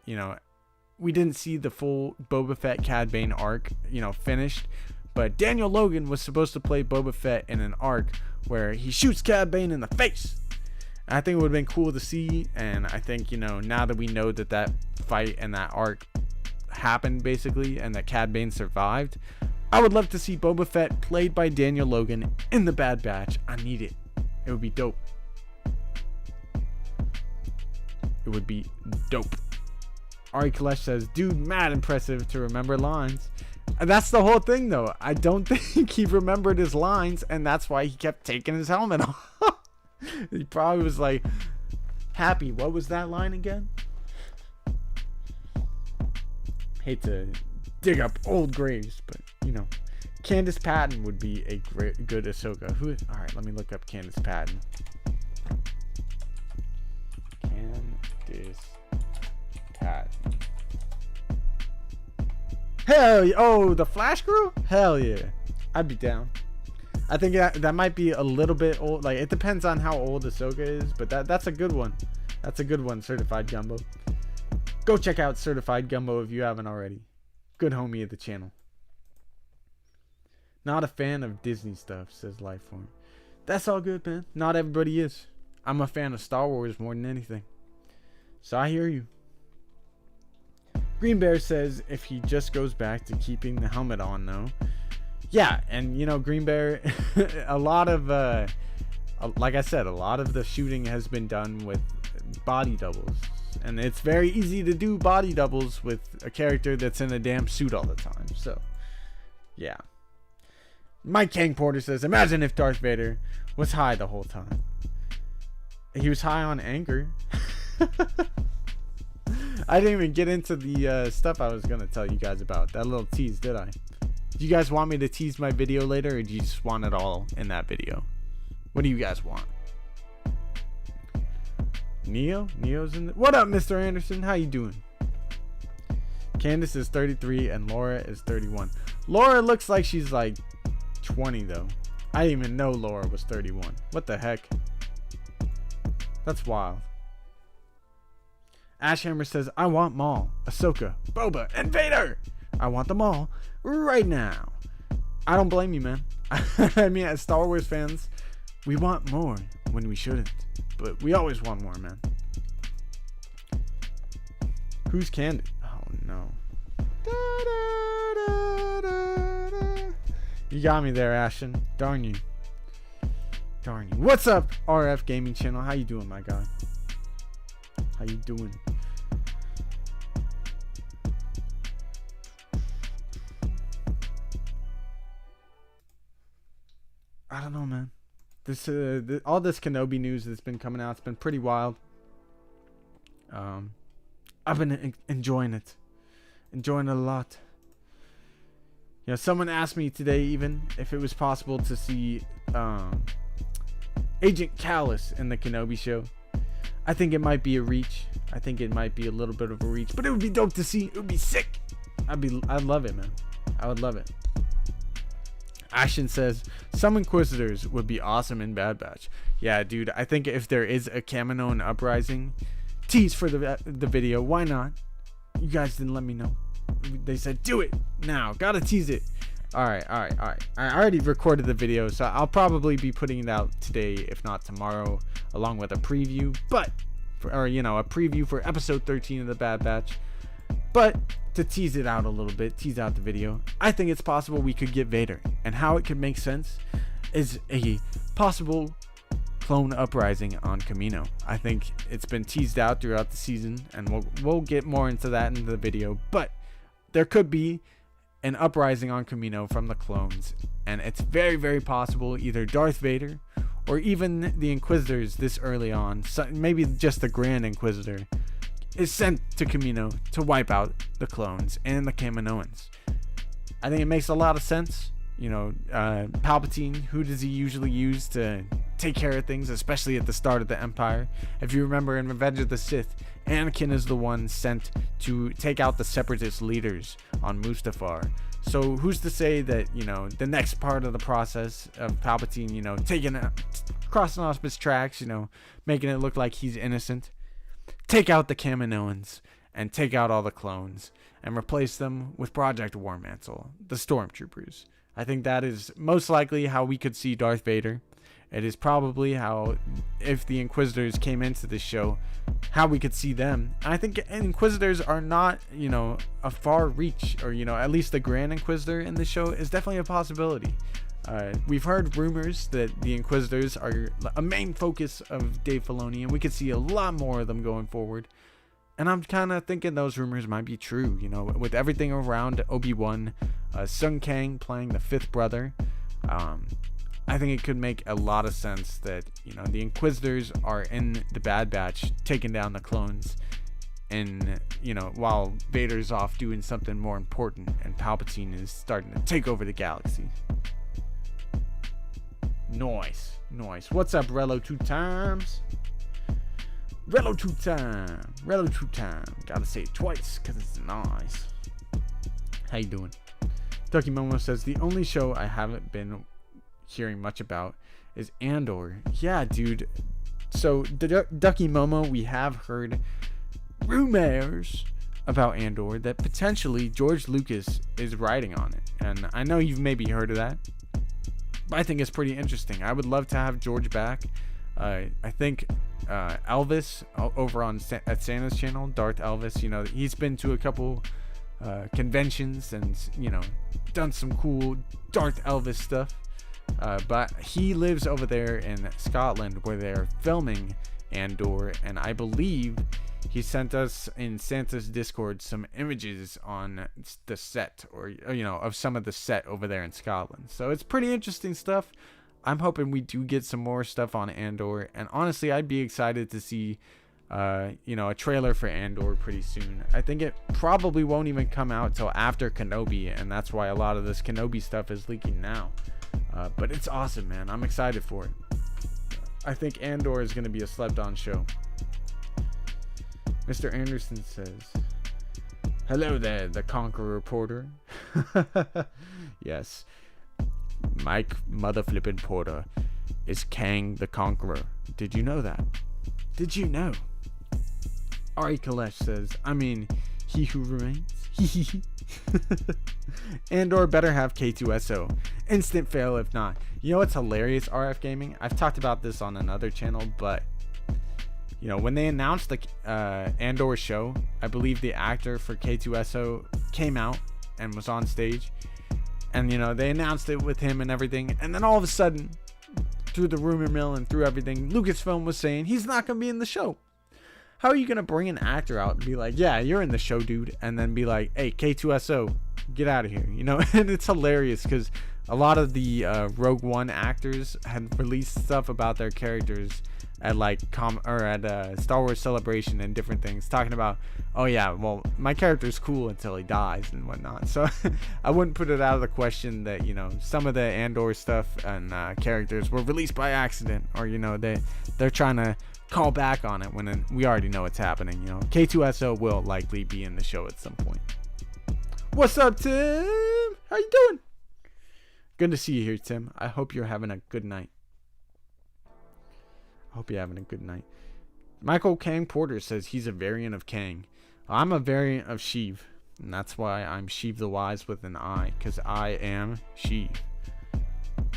we didn't see the full Boba Fett Cad Bane arc, finished. But Daniel Logan was supposed to play Boba Fett in an arc where he shoots Cad Bane in the face. I think it would have been cool to see, and I think, now that we know that fight and that arc happened, basically, and that Cad Bane survived, I would love to see Boba Fett played by Daniel Logan in the Bad Batch. I need it. It would be dope. It would be dope. Ari Kalesh says, dude, mad impressive to remember lines. And that's the whole thing, though. I don't think he remembered his lines, and that's why he kept taking his helmet off. He probably was like, Happy, what was that line again? Hate to dig up old graves, but, Candace Patton would be a good Ahsoka. Alright, let me look up Candace Patton. Candace Patton. Hell yeah. Oh, the Flash Girl? Hell yeah. I'd be down. I think that might be a little bit old. Like, it depends on how old Ahsoka is, but that's a good one. That's a good one, Certified Gumbo. Go check out Certified Gumbo if you haven't already. Good homie of the channel. Not a fan of Disney stuff, says Lifeform. That's all good, man. Not everybody is. I'm a fan of Star Wars more than anything. So I hear you. Green Bear says if he just goes back to keeping the helmet on, though. Yeah, and Green Bear, a lot of, like I said, a lot of the shooting has been done with body doubles. And it's very easy to do body doubles with a character that's in a damn suit all the time. So, yeah. Mike Kang Porter says, imagine if Darth Vader was high the whole time. He was high on anger. I didn't even get into the stuff I was gonna tell you guys about. That little tease, did I? Do you guys want me to tease my video later, or do you just want it all in that video? What do you guys want? Neo's in the... What up, Mr. Anderson? How you doing? Candace is 33 and Laura is 31. Laura looks like she's like 20 though. I didn't even know Laura was 31. What the heck? That's wild. Ashhammer says, I want Maul, Ahsoka, Boba, and Vader. I want them all right now. I don't blame you, man. I mean, as Star Wars fans, we want more when we shouldn't. But we always want more, man. Who's Candace? Oh, no. You got me there, Ashton. Darn you. Darn you. What's up, RF Gaming Channel? How you doing, my guy? How you doing? I don't know, man. This all this Kenobi news that's been coming out, it's been pretty wild. I've been enjoying it. Enjoying it a lot. You know, someone asked me today even if it was possible to see Agent Callus in the Kenobi show. I think it might be a reach. I think it might be a little bit of a reach, but it would be dope to see. It would be sick. I'd love it, man. I would love it. Ashton says some Inquisitors would be awesome in Bad Batch. Yeah, dude. I think if there is a Kaminoan uprising, tease for the video. Why not? You guys didn't let me know. They said do it now. Gotta tease it. All right. I already recorded the video, so I'll probably be putting it out today, if not tomorrow, along with a preview. But a preview for episode 13 of the Bad Batch. But to tease it out a little bit, tease out the video, I think it's possible we could get Vader. And how it could make sense is a possible clone uprising on Kamino. I think it's been teased out throughout the season, and we'll get more into that in the video. But there could be an uprising on Kamino from the clones, and it's very, very possible either Darth Vader or even the Inquisitors this early on, so maybe just the Grand Inquisitor, is sent to Kamino to wipe out the clones and the Kaminoans. I think it makes a lot of sense. You know, Palpatine, who does he usually use to take care of things, especially at the start of the Empire? If you remember in Revenge of the Sith, Anakin is the one sent to take out the Separatist leaders on Mustafar. So who's to say that, you know, the next part of the process of Palpatine, you know, crossing off his tracks, you know, making it look like he's innocent, take out the Kaminoans and take out all the clones and replace them with Project War Mantle, the Stormtroopers. I think that is most likely how we could see Darth Vader. It is probably how, if the Inquisitors came into this show, how we could see them. And I think Inquisitors are not, you know, a far reach, or, you know, at least the Grand Inquisitor in the show is definitely a possibility. We've heard rumors that the Inquisitors are a main focus of Dave Filoni, and we could see a lot more of them going forward. And I'm kind of thinking those rumors might be true, you know, with everything around Obi-Wan, Sun Kang playing the fifth brother. I think it could make a lot of sense that, you know, the Inquisitors are in the Bad Batch taking down the clones, and, you know, while Vader's off doing something more important and Palpatine is starting to take over the galaxy. Nice. What's up, Rello 2 times? Rello 2 time. Gotta say it twice because it's nice. How you doing? Ducky Momo says the only show I haven't been hearing much about is Andor. Yeah, dude. So Ducky Momo, we have heard rumors about Andor that potentially George Lucas is writing on it, and I know you've maybe heard of that, but I think it's pretty interesting. I would love to have George back. I think Elvis over on at Santa's channel, Darth Elvis, you know, he's been to a couple conventions and, you know, done some cool Darth Elvis stuff, but he lives over there in Scotland where they're filming Andor, and I believe he sent us in Santa's Discord some images on the set, or, you know, of some of the set over there in Scotland. So it's pretty interesting stuff. I'm hoping we do get some more stuff on Andor, and honestly, I'd be excited to see a trailer for Andor pretty soon. I think it probably won't even come out till after Kenobi, and that's why a lot of this Kenobi stuff is leaking now. But it's awesome, man. I'm excited for it. I think Andor is going to be a slept-on show. Mr. Anderson says, "Hello there, the Conqueror Porter." Yes, Mike Mother Flippin' Porter is Kang the Conqueror. Did you know that? Did you know? Ari Kalesh says, he who remains. Andor better have K2SO. Instant fail if not. You know what's hilarious, RF Gaming? I've talked about this on another channel, but when they announced the Andor show, I believe the actor for K2SO came out and was on stage, and they announced it with him and everything, and then all of a sudden, through the rumor mill and through everything, Lucasfilm was saying he's not gonna be in the show. How are you gonna bring an actor out and be like, yeah, you're in the show, dude, and then be like, hey, K2SO, get out of here, And it's hilarious because a lot of the Rogue One actors had released stuff about their characters at Star Wars Celebration and different things, talking about, oh yeah, well, my character's cool until he dies and whatnot. So I wouldn't put it out of the question that some of the Andor stuff and characters were released by accident, or they're trying to call back on it when we already know it's happening. K2SO will likely be in the show at some point. What's up, Tim? How you doing? Good to see you here, Tim. I hope you're having a good night. Michael Kang Porter says he's a variant of Kang. I'm a variant of Sheev, and that's why I'm Sheev the Wise with an I, because I am Sheev.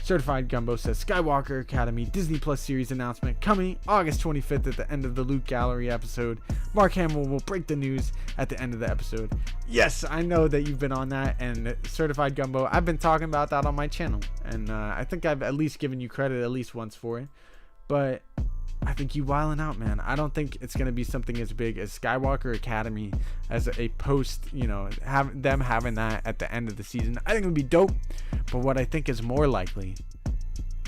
Certified Gumbo says Skywalker Academy Disney Plus series announcement coming August 25th at the end of the Luke Gallery episode. Mark Hamill will break the news at the end of the episode. Yes, I know that you've been on that, and Certified Gumbo, I've been talking about that on my channel, and I think I've at least given you credit at least once for it, but I think you wilding out, man. I don't think it's going to be something as big as Skywalker Academy as a post, having that at the end of the season. I think it would be dope, but what I think is more likely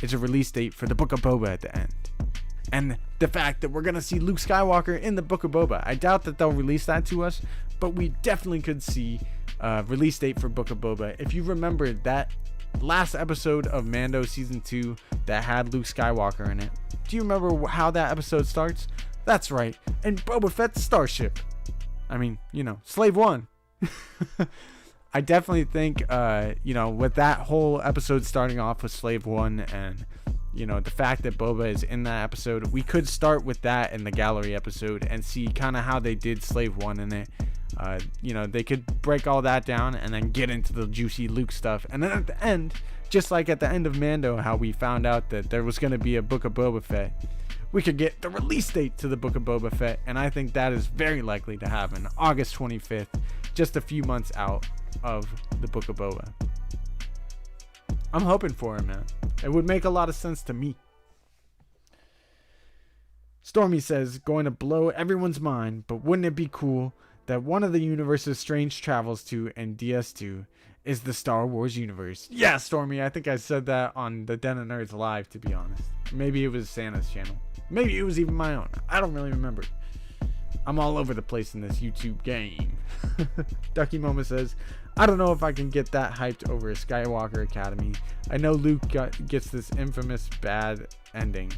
is a release date for the Book of Boba at the end. And the fact that we're going to see Luke Skywalker in the Book of Boba. I doubt that they'll release that to us, but we definitely could see a release date for Book of Boba. If you remember that last episode of Mando season 2 that had Luke Skywalker in it, do you remember how that episode starts? That's right, and Boba Fett's starship. Slave One. I definitely think, with that whole episode starting off with Slave One, and the fact that Boba is in that episode, we could start with that in the gallery episode and see kind of how they did Slave One in it. They could break all that down and then get into the juicy Luke stuff, and then at the end, just like at the end of Mando, how we found out that there was going to be a Book of Boba Fett, we could get the release date to the Book of Boba Fett, and I think that is very likely to happen August 25th, just a few months out of the Book of Boba. I'm hoping for it, man. It would make a lot of sense to me. Stormy says, going to blow everyone's mind, but wouldn't it be cool that one of the universe's strange travels to and DS2 is the Star Wars universe? Yeah, Stormy, I think I said that on the Den of Nerds Live, to be honest. Maybe it was Santa's channel. Maybe it was even my own. I don't really remember. I'm all over the place in this YouTube game. Ducky Moma says, I don't know if I can get that hyped over a Skywalker Academy. I know Luke gets this infamous bad ending.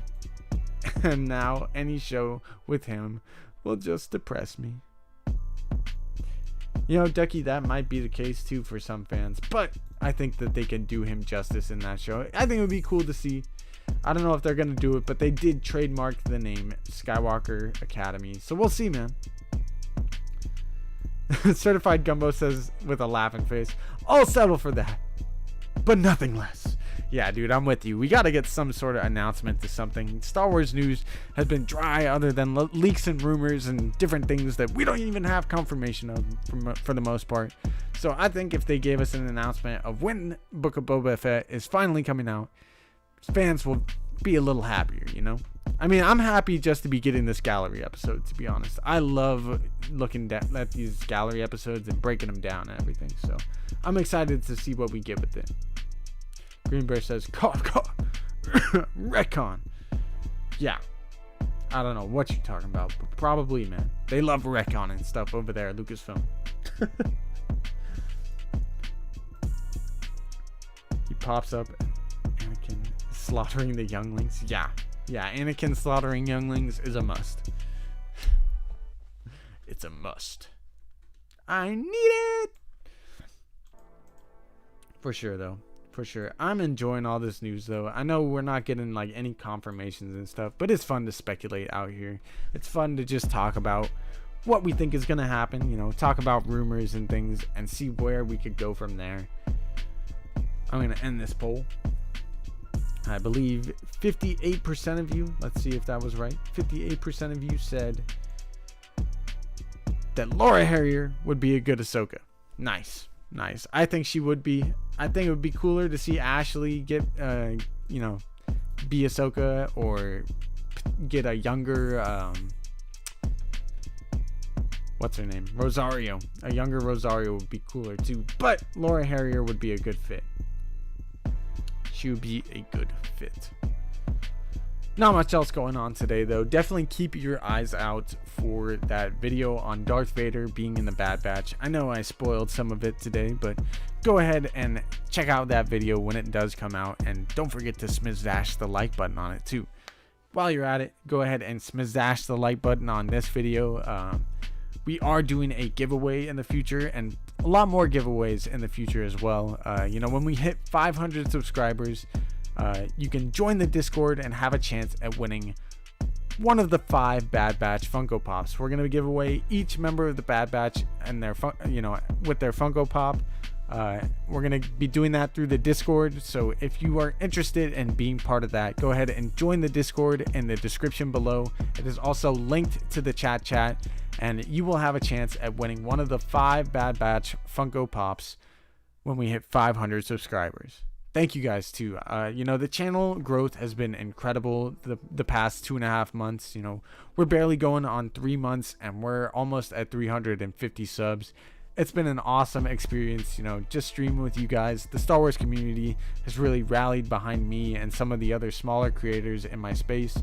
And now any show with him will just depress me. Ducky, that might be the case too for some fans, but I think that they can do him justice in that show. I think it would be cool to see. I don't know if they're going to do it, but they did trademark the name Skywalker Academy, so we'll see, man. Certified Gumbo says with a laughing face, I'll settle for that, but nothing less. Yeah, dude, I'm with you. We got to get some sort of announcement to something. Star Wars news has been dry other than leaks and rumors and different things that we don't even have confirmation of for the most part. So I think if they gave us an announcement of when Book of Boba Fett is finally coming out, fans will be a little happier, I'm happy just to be getting this gallery episode, to be honest. I love looking at these gallery episodes and breaking them down and everything. So I'm excited to see what we get with it. Green Bear says, cough, cough. Retcon. Yeah. I don't know what you're talking about, but probably, man. They love retcon and stuff over there at Lucasfilm. He pops up. Anakin slaughtering the younglings. Yeah, Anakin slaughtering younglings is a must. It's a must. I need it. For sure, though. For sure. I'm enjoying all this news, though. I know we're not getting like any confirmations and stuff, but it's fun to speculate out here. It's fun to just talk about what we think is going to happen, you know, talk about rumors and things and see where we could go from there. I'm going to end this poll. I believe 58% of you, let's see if that was right. 58% of you said that Laura Harrier would be a good Ahsoka. Nice. I think she would be. I think it would be cooler to see Ashley get, be Ahsoka, or get a younger, what's her name? Rosario. A younger Rosario would be cooler too. But Laura Harrier would be a good fit. She would be a good fit. Not much else going on today, though. Definitely keep your eyes out for that video on Darth Vader being in the Bad Batch. I know I spoiled some of it today, but go ahead and check out that video when it does come out. And don't forget to smizdash the like button on it, too. While you're at it, go ahead and smizdash the like button on this video. We are doing a giveaway in the future, and a lot more giveaways in the future as well. When we hit 500 subscribers, you can join the Discord and have a chance at winning one of the 5 Bad Batch Funko Pops. We're going to give away each member of the Bad Batch and their with their Funko Pop. We're going to be doing that through the Discord. So if you are interested in being part of that, go ahead and join the Discord in the description below. It is also linked to the chat, and you will have a chance at winning one of the 5 Bad Batch Funko Pops when we hit 500 subscribers. Thank you guys too. The channel growth has been incredible the past 2.5 months. We're barely going on 3 months, and we're almost at 350 subs. It's been an awesome experience, just streaming with you guys. The Star Wars community has really rallied behind me and some of the other smaller creators in my space.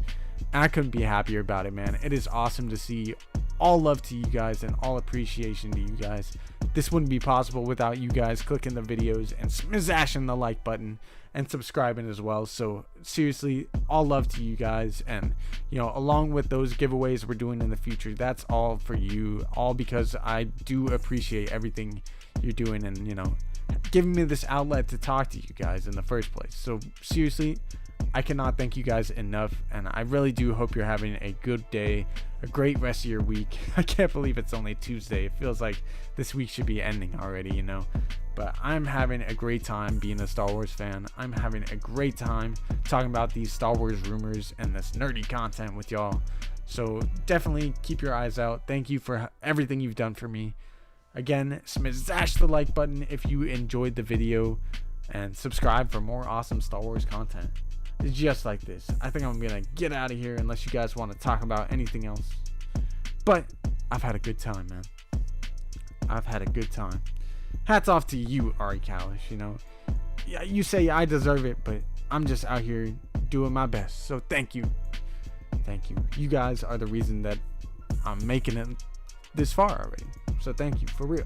And I couldn't be happier about it, man. It is awesome to see. All love to you guys and all appreciation to you guys. This wouldn't be possible without you guys clicking the videos and smashing the like button and subscribing as well. So seriously, all love to you guys. And along with those giveaways we're doing in the future, that's all for you, all because I do appreciate everything you're doing and giving me this outlet to talk to you guys in the first place. So seriously, I cannot thank you guys enough, and I really do hope you're having a good day, a great rest of your week. I can't believe it's only Tuesday. It feels like this week should be ending already, But I'm having a great time being a Star Wars fan. I'm having a great time talking about these Star Wars rumors and this nerdy content with y'all. So definitely keep your eyes out. Thank you for everything you've done for me. Again, smash the like button if you enjoyed the video, and subscribe for more awesome Star Wars content. It's just like this. I think I'm gonna get out of here unless you guys want to talk about anything else. But I've had a good time, man. I've had a good time. Hats off to you, Ari Kalish. Yeah, you say I deserve it, but I'm just out here doing my best. So thank you. Thank you. You guys are the reason that I'm making it this far already. So thank you, for real.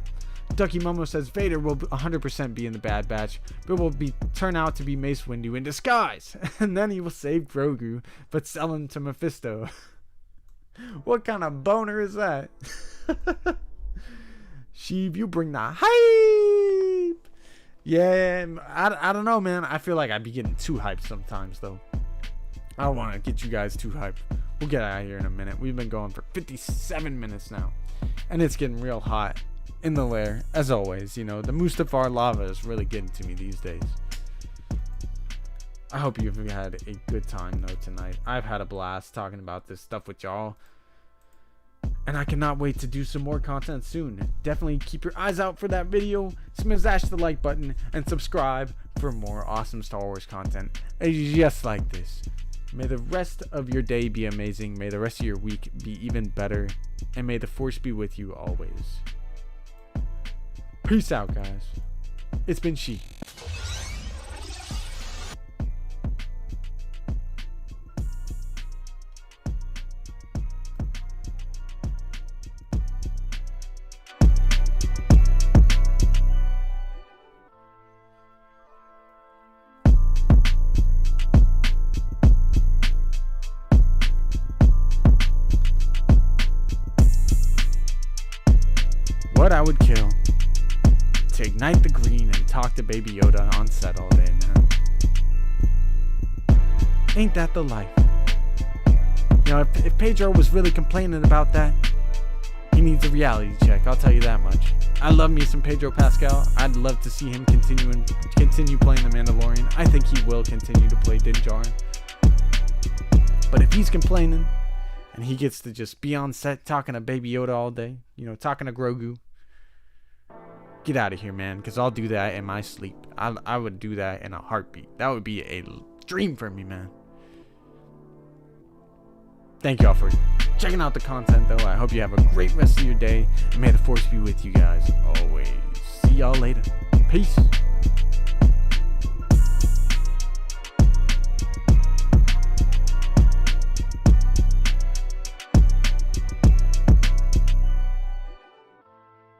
Ducky Momo says Vader will 100% be in the Bad Batch, but will turn out to be Mace Windu in disguise, and then he will save Grogu, but sell him to Mephisto. What kind of boner is that? Sheev, you bring the hype. Yeah, I don't know, man. I feel like I'd be getting too hyped sometimes, though. I don't want to get you guys too hyped. We'll get out of here in a minute. We've been going for 57 minutes now, and it's getting real hot in the lair, as always. The Mustafar lava is really getting to me these days. I hope you've had a good time, though, tonight. I've had a blast talking about this stuff with y'all, and I cannot wait to do some more content soon. Definitely keep your eyes out for that video, smash the like button, and subscribe for more awesome Star Wars content just like this. May the rest of your day be amazing, may the rest of your week be even better, and may the Force be with you always. Peace out, guys. It's been She. what I would kill to ignite the green and talk to Baby Yoda on set all day, man. Ain't that the life? You know, if Pedro was really complaining about that, he needs a reality check, I'll tell you that much. I love me some Pedro Pascal. I'd love to see him continue playing the Mandalorian. I think he will continue to play Din Djarin. But if he's complaining and he gets to just be on set talking to Baby Yoda all day, you know, talking to Grogu, get out of here, man, because I'll do that in my sleep. I would do that in a heartbeat. That would be a dream for me, man. Thank y'all for checking out the content, though. I hope you have a great rest of your day, and may the force be with you guys always. See y'all later. Peace.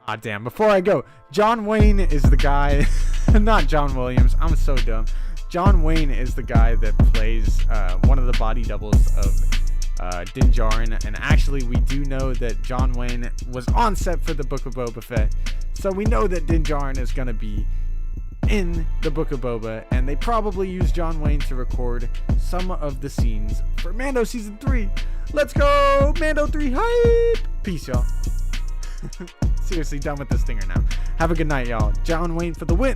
Ah, damn. Before I go, John Wayne is the guy, not John Williams. I'm so dumb. John Wayne is the guy that plays one of the body doubles of Din Djarin, and actually we do know that John Wayne was on set for the Book of Boba Fett, so we know that Din Djarin is going to be in the Book of Boba, and they probably used John Wayne to record some of the scenes for Mando Season 3. Let's go! Mando 3 hype! Peace, y'all. Seriously, done with this stinger now. Have a good night, y'all. John Wayne for the win!